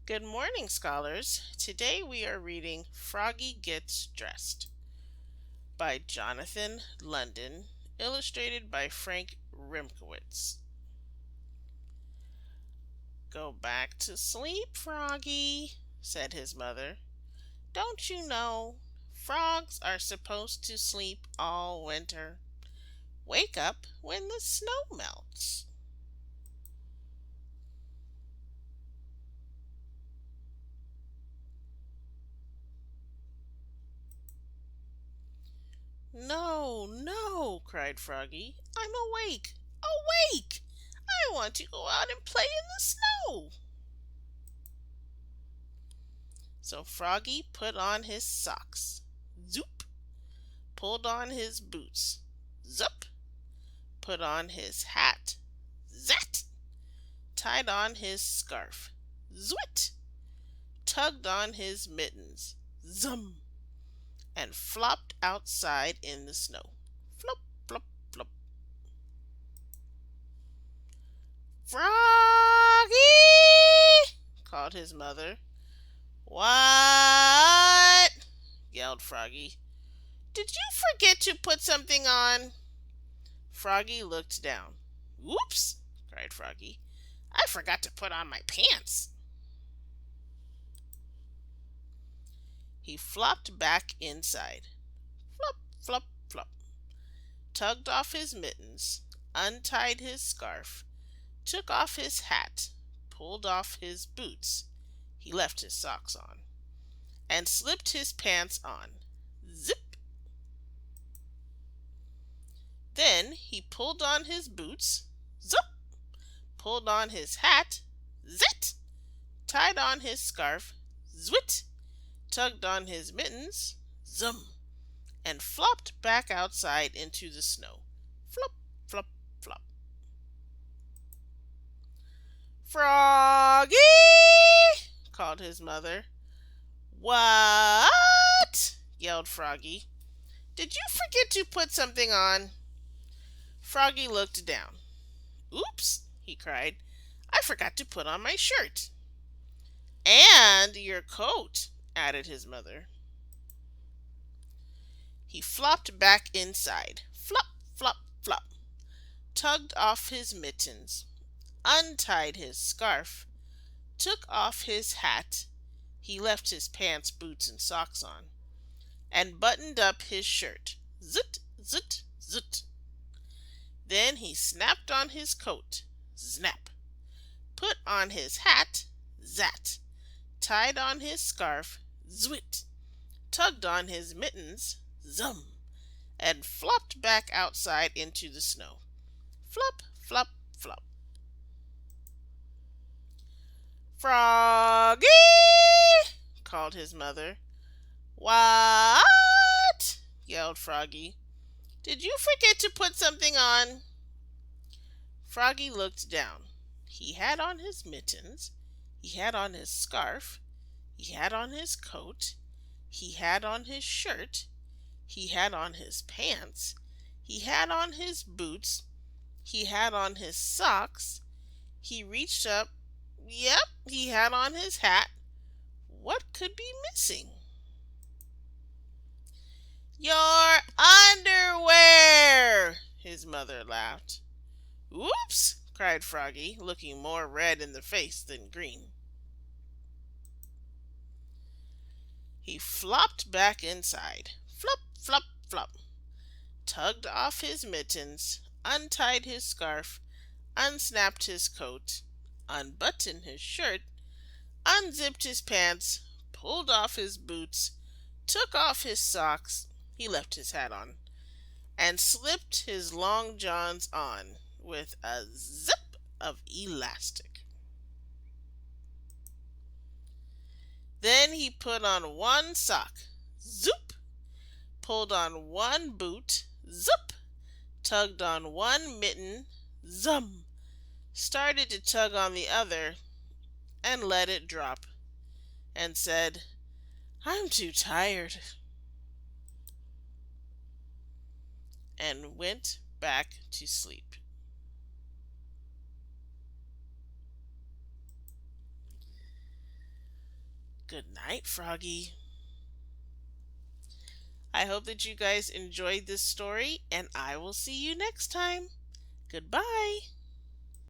Good morning, scholars. Today we are reading Froggy Gets Dressed by Jonathan London, illustrated by Frank Rimkowitz. Go back to sleep, Froggy, said his mother. Don't you know, frogs are supposed to sleep all winter. Wake up when the snow melts. No, no, cried Froggy. I'm awake. Awake! I want to go out and play in the snow. So Froggy put on his socks. Zoop! Pulled on his boots. Zup! Put on his hat. Zat! Tied on his scarf. Zwit! Tugged on his mittens. Zum! And flopped outside in the snow. Flop, flop, flop. Froggy! called his mother. What? Yelled Froggy. Did you forget to put something on? Froggy looked down. Whoops! cried Froggy. I forgot to put on my pants. He flopped back inside. Flop, flop, flop. Tugged off his mittens, untied his scarf, took off his hat, pulled off his boots. He left his socks on, and slipped his pants on. Zip! Then he pulled on his boots. Zup! Pulled on his hat. Zit! Tied on his scarf. Zwit! Tugged on his mittens. Zum! And flopped back outside into the snow. Flop, flop, flop. Froggy! called his mother. What? yelled Froggy. Did you forget to put something on? Froggy looked down. Oops, he cried. I forgot to put on my shirt. And your coat, added his mother. He flopped back inside. Flop, flop, flop. Tugged off his mittens, untied his scarf, took off his hat. He left his pants, boots, and socks on, and buttoned up his shirt. Zit, zit, zit. Then he snapped on his coat. Snap. Put on his hat. Zat. Tied on his scarf. Zwit. Tugged on his mittens. Zum. And flopped back outside into the snow. Flop, flop, flop. Froggy! called his mother. What? yelled Froggy. Did you forget to put something on? Froggy looked down. He had on his mittens. He had on his scarf. He had on his coat. He had on his shirt. He had on his pants. He had on his boots. He had on his socks. He reached up. Yep, he had on his hat. What could be missing? Your underwear, his mother laughed. Oops, cried Froggy, looking more red in the face than green. He flopped back inside. Flop, flop, flop. Tugged off his mittens, untied his scarf, unsnapped his coat, unbuttoned his shirt, unzipped his pants, pulled off his boots, took off his socks. He left his hat on, and slipped his long johns on with a zip of elastic. Then he put on one sock. Zoop! Pulled on one boot. Zup! Tugged on one mitten. Zum! Started to tug on the other and let it drop, and said, I'm too tired, and went back to sleep. Good night, Froggy. I hope that you guys enjoyed this story, and I will see you next time. Goodbye.